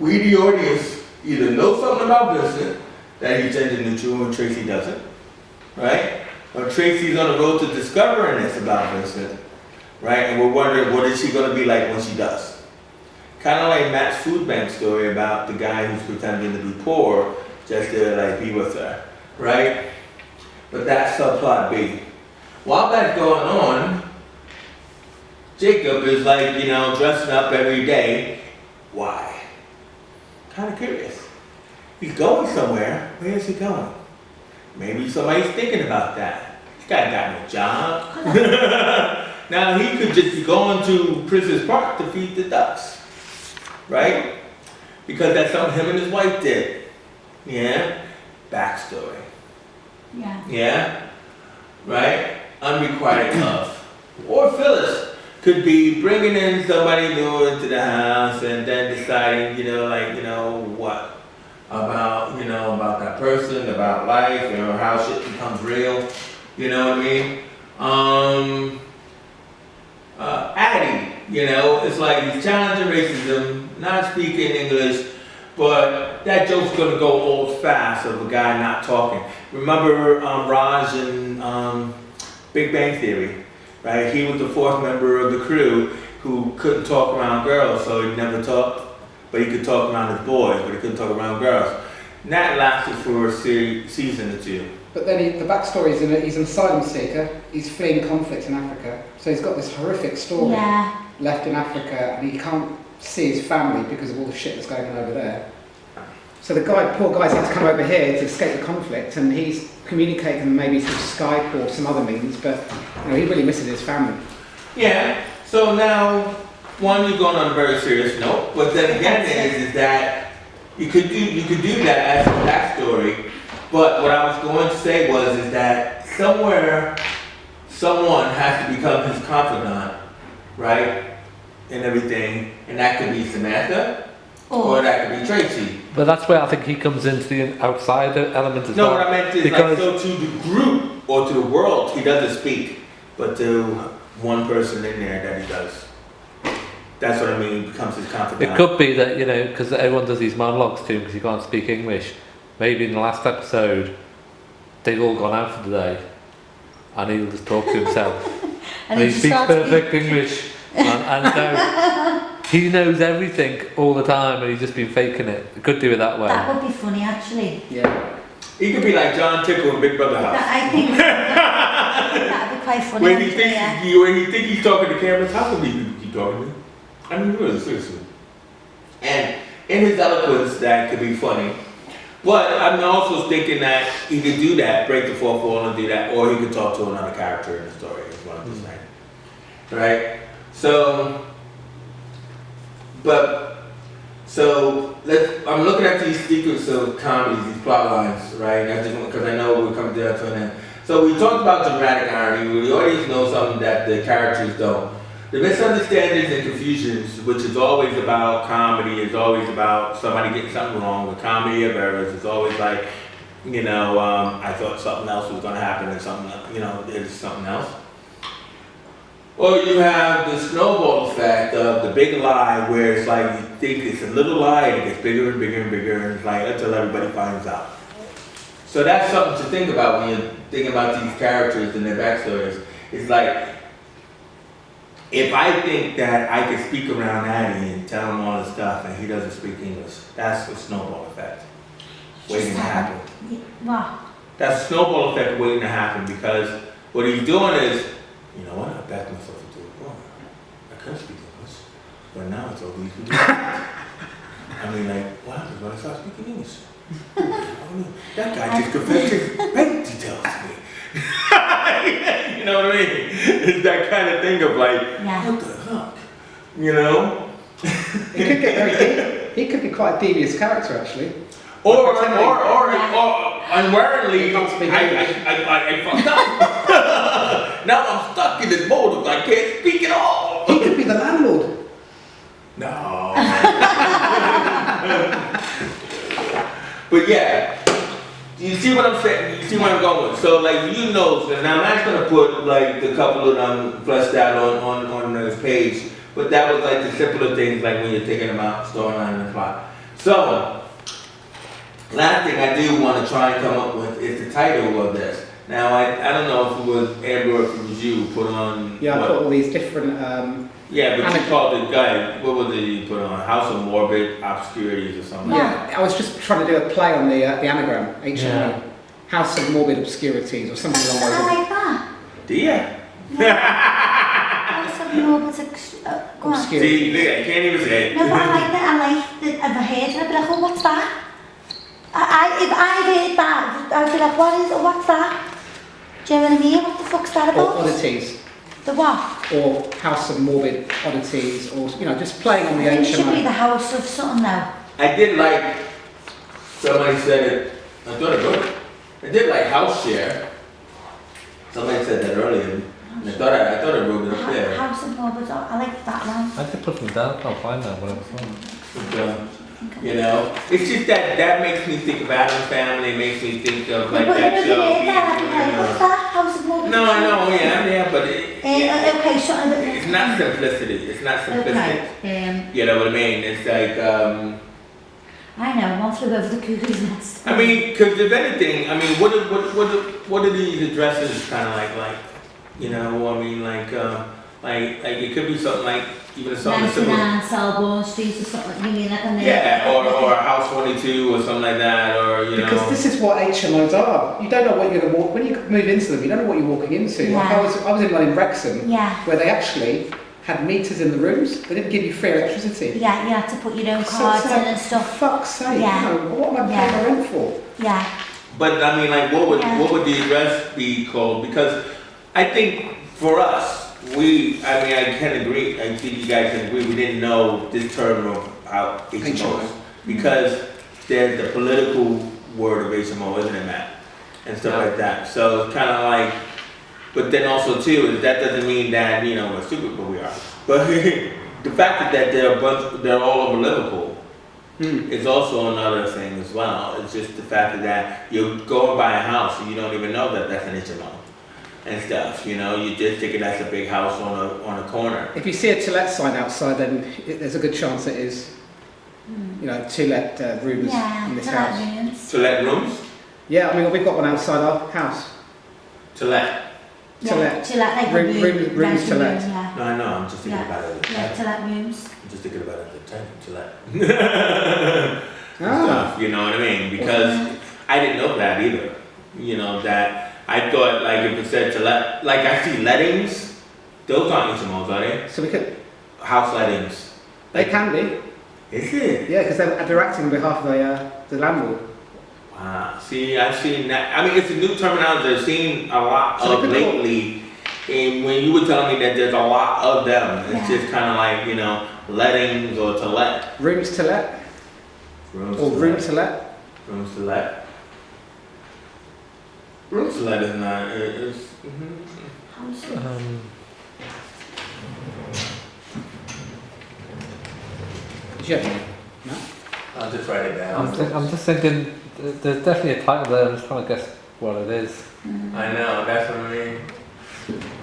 we, the audience, either know something about Vincent, that he's gender neutral and Tracy doesn't, right? Or Tracy's on the road to discovering this about Vincent, right? And we're wondering, what is she going to be like when she does? Kind of like Matt's food bank story about the guy who's pretending to be poor just to like be with her, right? But that's subplot B. While that's going on, Jacob is like, you know, dressing up every day. Why? Kind of curious. He's going somewhere. Where is he going? Maybe somebody's thinking about that. This guy got no job. Now he could just be going to Princess Park to feed the ducks, right? Because that's something him and his wife did. Yeah? Backstory. Yeah. Yeah? Right? Unrequited love. Or Phyllis could be bringing in somebody new into the house and then deciding, you know, like, you know, what? About, you know, about that person, about life, you know, how shit becomes real. You know what I mean? Addie, you know, it's like he's challenging racism, not speaking English, but that joke's gonna go old fast of a guy not talking. Remember Raj and Big Bang Theory, right? He was the fourth member of the crew who couldn't talk around girls, so he never talked, but he could talk around his boys, but he couldn't talk around girls. And that lasted for a season or two. But then the backstory is he's an asylum seeker, he's fleeing conflict in Africa, so he's got this horrific story left in Africa, and he can't see his family because of all the shit that's going on over there. So the poor guy's had to come over here to escape the conflict, and he's communicating maybe through Skype or some other means, but he really misses his family. Yeah, so now, you're going on a very serious note, but then again is that you could do that as a backstory, but what I was going to say is that somewhere, someone has to become his confidant, right, and everything, and that could be Samantha, or that could be Tracy. But that's where I think he comes into the outsider element as well. No, what I meant is because so to the group or to the world, he doesn't speak, but to one person in there that he does. That's what I mean, he becomes his confidant. it could be that, because everyone does these monologues to him because he can't speak English. Maybe in the last episode, they've all gone out for the day, and he'll just talk to himself. and he speaks perfect English, and so he knows everything all the time, and he's just been faking it. He could do it that way. That would be funny, actually. Yeah. He could be like John Tickle in Big Brother House. I think that'd be quite funny. When he thinks he's talking to cameras, how come he keep talking to me? I mean, really, seriously. And in his eloquence, that could be funny. But I'm also thinking that he could do that, break the fourth wall and do that, or he could talk to another character in the story, is what I'm just saying. Right? So, I'm looking at these sequences of comedies, these plot lines, right? That's just because I know we're coming down to an end. So we talked about dramatic irony, where the audience knows something that the characters don't. The misunderstandings and confusions, which is always about comedy, is always about somebody getting something wrong. The comedy of errors is always like, I thought something else was going to happen and something, it's something else. Or you have the snowball effect of the big lie, where it's like you think it's a little lie and it gets bigger and bigger and bigger, and it's like until everybody finds out. So that's something to think about when you're thinking about these characters and their backstories. It's like, if I think that I can speak around Addy and tell him all this stuff and he doesn't speak English, that's the snowball effect waiting to happen. What? That's a snowball effect waiting to happen, because what he's doing is, you know what, I backed myself into a corner. I could speak English, but now it's all these people. I mean, like, what happens when I start speaking English? That guy just confessed his bank details to me. You know what I mean? It's that kind of thing of like, what the fuck? It could get very deep. He could be quite a devious character, actually. Or unwarrantly, I fucked up. Now I'm stuck in this mode of I can't speak at all. He could be the landlord. No. But yeah. You see what I'm saying? You see where I'm going with? So like so now Matt's gonna put like the couple of them fleshed out on this page, but that was like the simpler things, like when you're thinking about storyline and plot. So last thing I do want to try and come up with is the title of this. Now I don't know if it was Amber or if it was you put on. Yeah, I put all these different. Yeah, but you called it guy. What was it you put on? House of Morbid Obscurities or something? Yeah, I was just trying to do a play on the anagram, HMO. House of Morbid Obscurities or something along those lines. I like that. House of Morbid See, I can't even say it. No, but I like that. I've heard it, but I go, what's that? If I heard that, I'd be like, what's that? Do you know what I mean? What the fuck's that about? Or oddities. The what? Or House of Morbid Oddities, or just playing on the It should be HMO. the house of something now. I did like, somebody said it, I thought it good. I did like house share. Somebody said that earlier, and I thought I wrote it up there. House of Morbid, I like that one. I could put them down. I'll find that whatever it's on. It's just that makes me think of Adam's Family. It makes me think of like But that show. what's that? House of Morbid? No, I know, yeah, but okay, something that... it's not simplicity. It's not simplistic. Okay. You know what I mean? It's like, I know, one flew over the cuckoo's nest. I mean, because if anything, I mean, what are these addresses kind of like? You know, I mean, like it could be something like even something simple. 99 Selborne Street or something, you mean like a name? Yeah, or House 22 or something like that, or you Because know. this is what HMOs are. You don't know what you're going to walk when you move into them. You don't know what you're walking into. Yeah. Like I was in one in Wrexham Yeah. where they actually had meters in the rooms. They didn't give you free electricity. Yeah, you had to put your own So cards it's in like, and for stuff. fuck's sake, Yeah. you know, what am I paying Yeah. my rent for? Yeah. But I mean, like, what Yeah. would the address be called? Because I think for us, I can agree. I think you guys can agree. We didn't know this term of how HMOs because there's the political word of HMO, isn't it, Matt? And stuff like that. So it's kind of like, but then also too, that doesn't mean that you know we're stupid, but we are. But the fact that they're all over Liverpool. It's also another thing as well. It's just the fact that you go and buy a house and you don't even know that that's an HMO and stuff. You know, you just think that's a big house on a corner. If you see a to let sign outside, then there's a good chance it is, you know, to let rooms Yeah, in this to let house. rooms. To let rooms? Yeah, I mean we've got one outside our house. To let? To let. To let like Rooms the to rental let. room, yeah. No, I know. I'm just thinking Yeah. about it. Yeah, to let rooms. I'm just thinking about it at the time. To let. Ah. Stuff, you know what I mean? Because I didn't know that either. You know, that I thought like if it said to let, like I see lettings, those aren't HMOs, are they? So we could. House lettings. They can be. Is it? Yeah, because they're acting on behalf of the landlord. Wow. See, I've seen that. I mean, it's a new terminology I've seen a lot So of we could call- lately. And when you were telling me that there's a lot of them, it's Yeah. just kind of like, you know, lettings or to let. Rooms to let. Rooms Or to room let. to let. Rooms to let. Rooms to let is not, it's, Did you have any? No? I'll just write it down. I'm just thinking, there's definitely a title there. I'm just trying to guess what it is. I know, that's what I mean.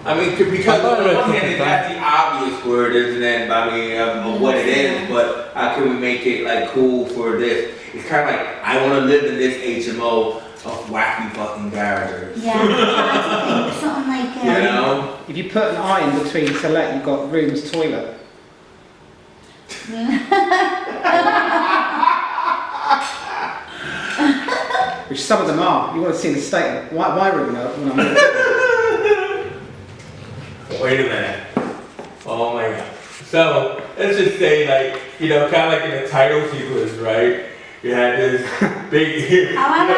I mean, because I thought on I the read one hand, something that's the obvious word, isn't it? I mean, of what it is, but how can we make it like cool for this? It's kind of like, I want to live in this HMO of wacky fucking garages. Yeah, I'm trying to think something like You know? If you put an I in between to let, you've got rooms toilet. Which some of them are. You want to see the state of my room now when I'm Wait a minute. Oh my god. So, let's just say like, you know, kind of like in the title sequence, right? You had this big, you open the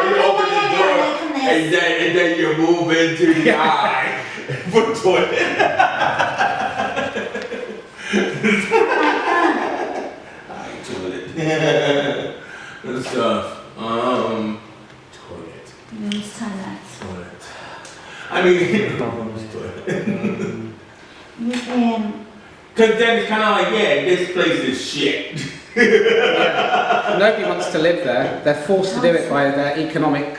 door and then you move into the eye for toilet. Toilet. And stuff. Toilet. rooms to let. Toilet. I mean, toilet. Cause then it's kind of like, yeah, this place is shit. Yeah. Nobody wants to live there. They're forced to do it by their economic.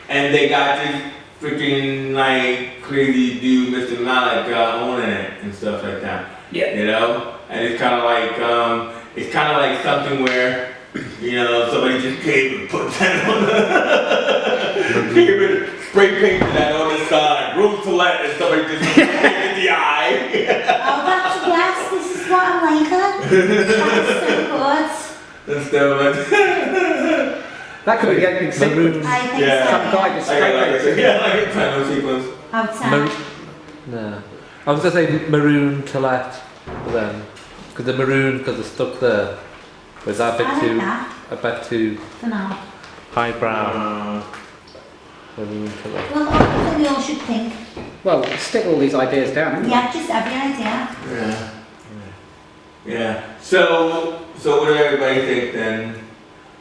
And they got this freaking like crazy dude, Mr. Malik, owning it and stuff like that. Yeah. You know, and it's kind of like something where, you know, somebody just came and put that on the, came and spray painted that on the side, room to let, and somebody just painted the eye. Oh, that's, yes, this is what I'm liking. That's so good. And stuff. That could be the opening sequence. I think Yeah. so. Some guy just spray painted. like a title sequence. Outside. No. I was going to say maroon to let, but then, because the maroon, because it's stuck there. Was that a bit too For now. highbrow? Maroon to let. Well, I think we all should think. Well, stick all these ideas down. haven't we? Yeah, just every idea. Yeah. Yeah. So what do everybody think then?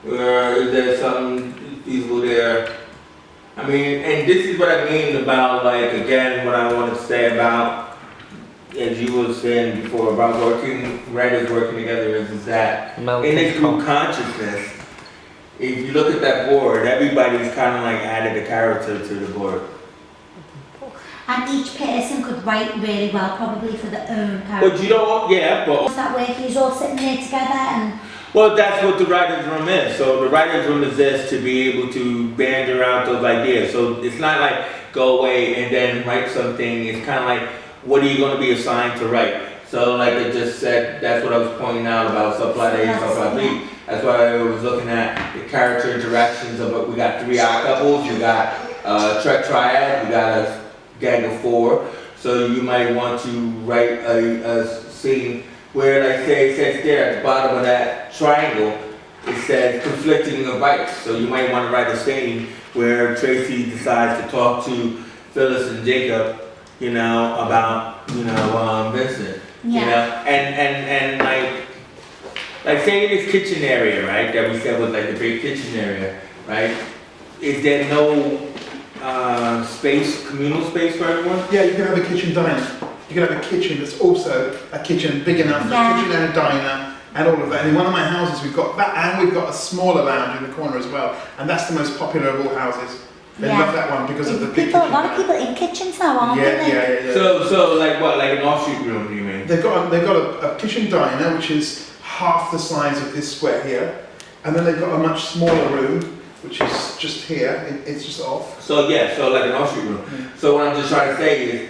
Is there something feasible there? I mean, and this is what I mean about, like, again, what I want to say about, as you were saying before, about writers working together is that in this group consciousness, if you look at that board, everybody's kind of like added a character to the board. And each person could write really well, probably for their own character. But you don't, yeah, but That way, if you're all sitting there together and Well, that's what the writer's room is. So the writer's room exists to be able to banter out those ideas. So it's not like go away and then write something. It's kind of like, what are you going to be assigned to write? So like I just said, that's what I was pointing out about subplot A and subplot B. That's why I was looking at the character interactions of it. We got 3 odd couples, we got Trek Triad, we got a gang of 4. So you might want to write a scene where, like say, it says there at the bottom of that triangle, it says conflicting advice. So you might want to write a scene where Tracy decides to talk to Phyllis and Jacob, you know, about, you know, Vincent. Yeah. You know, and like say in this kitchen area, right, that we said was like the big kitchen area, right? Is there no space, communal space for everyone? Yeah, you can have a kitchen diner. You can have a kitchen that's also a kitchen big enough for a kitchen and a diner and all of that. And in one of my houses we've got that, and we've got a smaller lounge in the corner as well. And that's the most popular of all houses. They love that one because of the big people, kitchen. a lot of people in kitchens now, aren't they? Yeah. So like what, like an offshoot room, you mean? They've got a kitchen diner which is half the size of this square here, and then they've got a much smaller room which is just here. It's just off. So yeah, so like an offshoot room. So what I'm just trying to say is,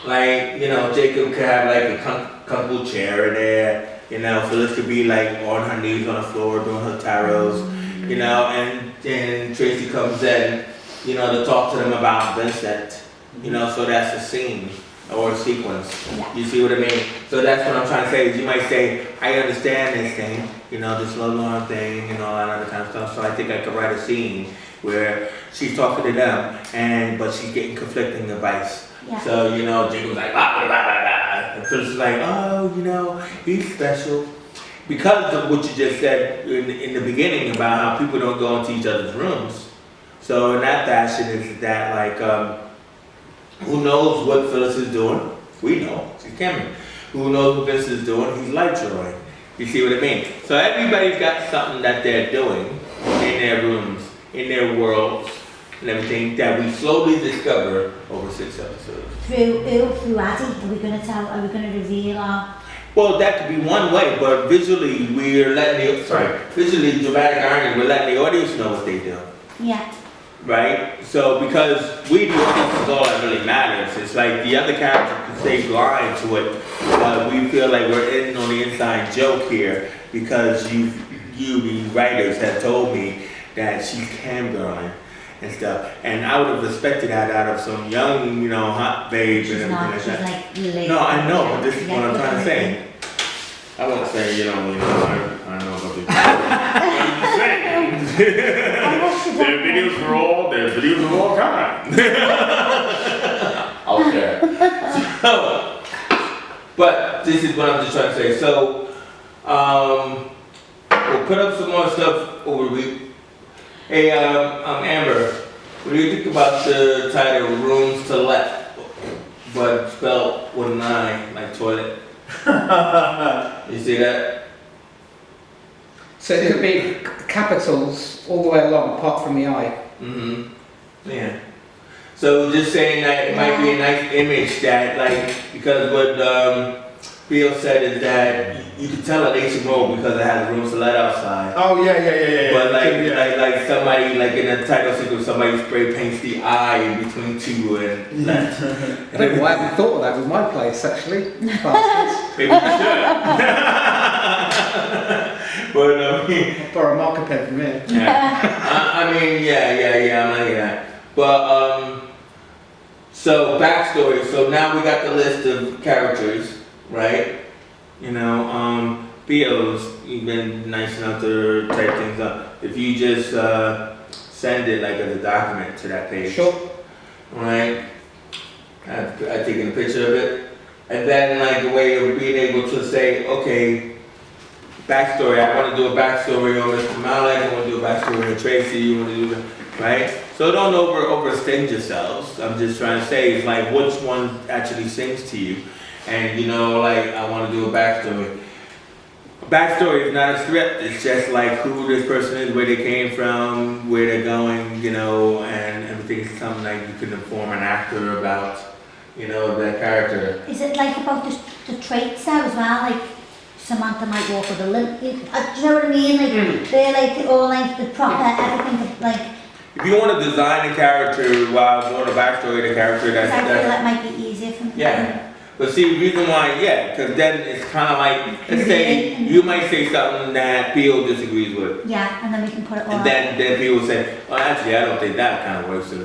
like, you know, Jacob could have like a comfortable chair in there. You know, Phyllis could be like on her knees on the floor doing her tarots. You know, and then Tracy comes in, you know, to talk to them about Vincent. You know, so that's a scene or a sequence. You see what I mean? So that's what I'm trying to say is you might say, I understand this thing, you know, this low norm thing and all that other kind of stuff. So I think I could write a scene where she's talking to them but she's getting conflicting advice. Yeah. So, you know, Jacob's like, blah, blah, blah, blah, blah. And Phyllis is like, oh, you know, he's special. Because of what you just said in the beginning about how people don't go into each other's rooms. So in that fashion, is that like, who knows what Phyllis is doing? We know, she's Cameron. Who knows what Vince is doing? He's light drawing. You see what I mean? So everybody's got something that they're doing in their rooms, in their worlds, and everything that we slowly discover over 6 episodes. Through Addie, are we going to reveal our... Well, that could be one way, but visually, visually, dramatic irony, we're letting the audience know what they do. Yeah. Right? So, because we, the audience, is all that really matters. It's like the other character can stay blind to it, but we feel like we're in on the inside joke here because you, the writers, have told me that she's cam-girling and stuff. And I would have expected that out of some young, you know, hot babe and everything like that. Like No, I know, but this is what I'm trying to say. I won't say, you know, I know about this. I'm just saying. There are videos for all, there's videos of all kinds. Okay. So, but this is what I'm just trying to say. So, we'll put up some more stuff over the week. Hey, Amber, what do you think about the title Rooms to Let, but spelled with an I, like toilet? You see that? So it could be capitals all the way along, apart from the I. Mm-hmm. Yeah. So just saying that it might be a nice image that, like, because what Bill said is that you can tell a nation road because it has rooms to let outside. Oh yeah. But like somebody, like in a title sequence, somebody spray paints the I in between two and left. I don't know why I haven't thought of that with my place, actually. Bastards. Maybe we should. But I'll borrow a marker pen from here. yeah. I mean, yeah, I'm like that. But so backstory. So now we got the list of characters, right? You know, Bio's been nice enough to type things up. If you just send it like as a document to that page, Sure. right? I've taken a picture of it, and then like a way of being able to say, okay. Backstory, I want to do a backstory on Mr. Malik, I want to do a backstory on Tracy, you want to do that, right? So don't overextend yourselves. I'm just trying to say, it's like which one actually sings to you. And you know, like I want to do a backstory. A backstory is not a script, it's just like who this person is, where they came from, where they're going, you know, and everything's something like you can inform an actor about, you know, that character. Is it like about the traits there as well? Like, Samantha might walk with a limp. Do you know what I mean? Like they're like all like the proper everything like. If you want to design a character while doing a backstory of the character, I feel that might be easier for me. yeah. But see, the reason why, because then it's kind of like, let's say, you might say something that Theo disagrees with. Yeah, and then we can put it all. And then people say, well, actually, I don't think that kind of works in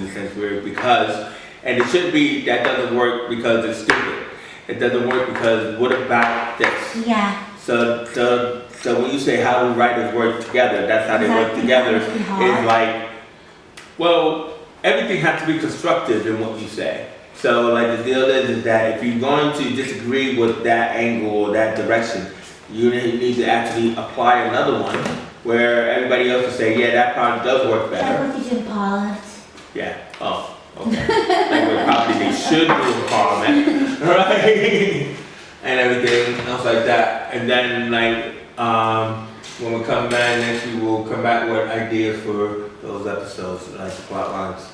the sense where, because, and it should be, that doesn't work because it's stupid. It doesn't work because, what about this? Yeah. So when you say how do writers work together, that's how they work together. It's like, well, everything has to be constructive in what you say. So like the deal is that if you're going to disagree with that angle or that direction, you need to actually apply another one where everybody else will say, yeah, that probably does work better. Like what you do in Parliament. Yeah. Oh, okay. Like what probably they should do in Parliament, right? And everything else like that. And then like when we come back next, we will come back with ideas for those episodes, like the plot lines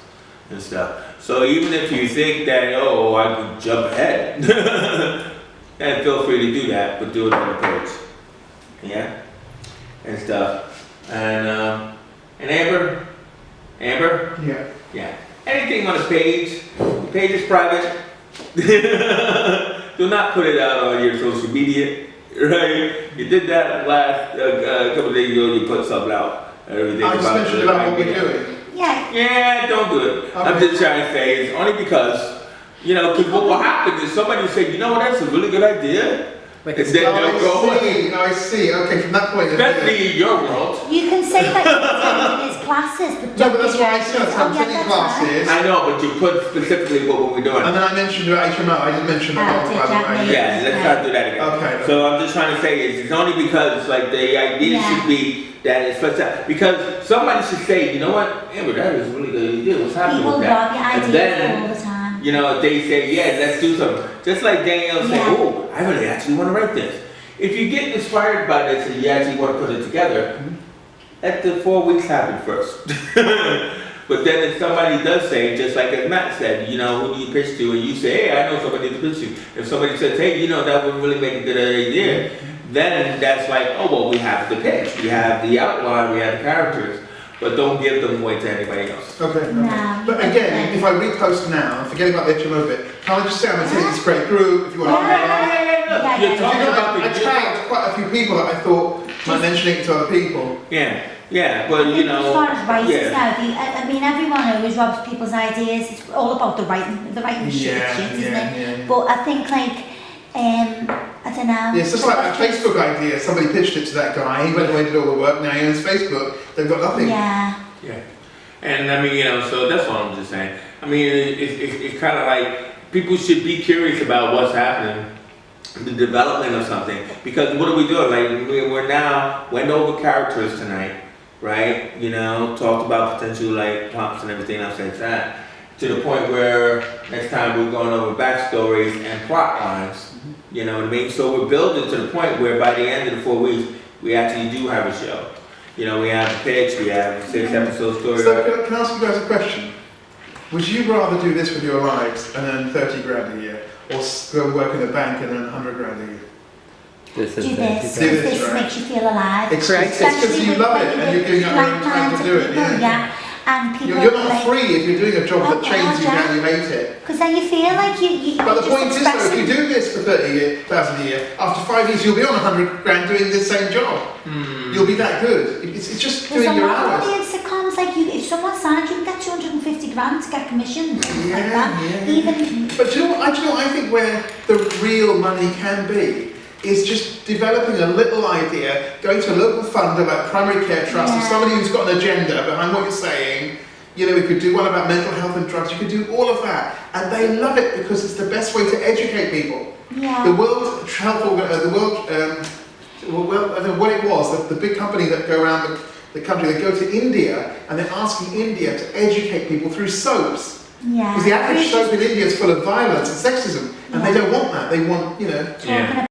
and stuff. So even if you think that, oh, I could jump ahead, then feel free to do that, but do it on the page. Yeah? And stuff. And Amber? Yeah. Yeah. Anything on the page is private. Do not put it out on your social media, right? You did that last couple of days ago, you put something out. Everything I just mentioned about what we're doing. Yeah. Yeah, don't do it. Okay. I'm just trying to say it's only because, because what will happen is somebody will say, you know what, that's a really good idea. And then they'll go away. I see. Okay, from that point of view. Especially in your world. You can say that in his classes. No, but that's what I said. I'm taking classes. I know, but you put specifically what we're doing. And then I mentioned about HMO. I didn't mention the whole private. Yeah, let's not do that again. Okay. So I'm just trying to say it's only because like the idea should be that it's fleshed out. Because somebody should say, you know what, Amber, that is a really good idea. What's happening People with love that? your And ideas then, all the time. if they say, yeah, let's do something. Just like Danielle said, oh, I really actually want to write this. If you get inspired by this and you actually want to put it together, let the 4 weeks happen first. But then if somebody does say, just like as Matt said, who do you pitch to? And you say, hey, I know somebody to pitch to. If somebody says, hey, that would really make a good idea, then that's like, oh, well, we have the pitch, we have the outline, we have the characters. But don't give them away to anybody else. Okay. No, But again, if I repost now, forgetting about the HMO bit, can I just say I'm in this great group if you want to You're talking about I tagged quite a few people that I thought might mention it to other people. Yeah, but As far as writers Yeah. now, I mean, everyone always robs people's ideas. It's all about the writing shit, isn't it? But I think I don't know. Yeah, it's just like that Facebook idea. Somebody pitched it to that guy. He went away and did all the work. Now he owns Facebook. They've got nothing. Yeah. Yeah. And I mean, so that's what I'm just saying. I mean, it's kind of like people should be curious about what's happening, the development of something. Because what are we doing? Like, went over characters tonight, right? Talked about potential like plots and everything else like that. To the point where next time we're going over backstories and plot lines. You know what I mean? So we're building to the point where by the end of the 4 weeks, we actually do have a show. We have a pitch, we have 6 episode story. So can I ask you guys a question? Would you rather do this with your lives and earn 30 grand a year, or go and work in a bank and earn 100 grand a year? Do this. Do this, right? Makes you feel alive. It's because you love it and you're giving up your own time to do it. Yeah. And people You're not free if you're doing a job that chains you down, you hate it. Because then you feel like you But the point is though, if you do this for 30,000 a year, after 5 years you'll be on 100 grand doing the same job. You'll be that good. It's just doing your hours. There's a lot of sitcoms, like if someone signs, you can get 250 grand to get commissions. Like that. Even. But do you know what I think where the real money can be? Is just developing a little idea, going to a local funder like Primary Care Trust, or somebody who's got an agenda behind what you're saying. We could do one about mental health and drugs, you could do all of that. And they love it because it's the best way to educate people. Yeah. The World Health Organization, I don't know what it was, the big company that go around the country, they go to India and they're asking India to educate people through soaps. Yeah. Because the average soap in India is full of violence and sexism, and they don't want that. They want, Talking about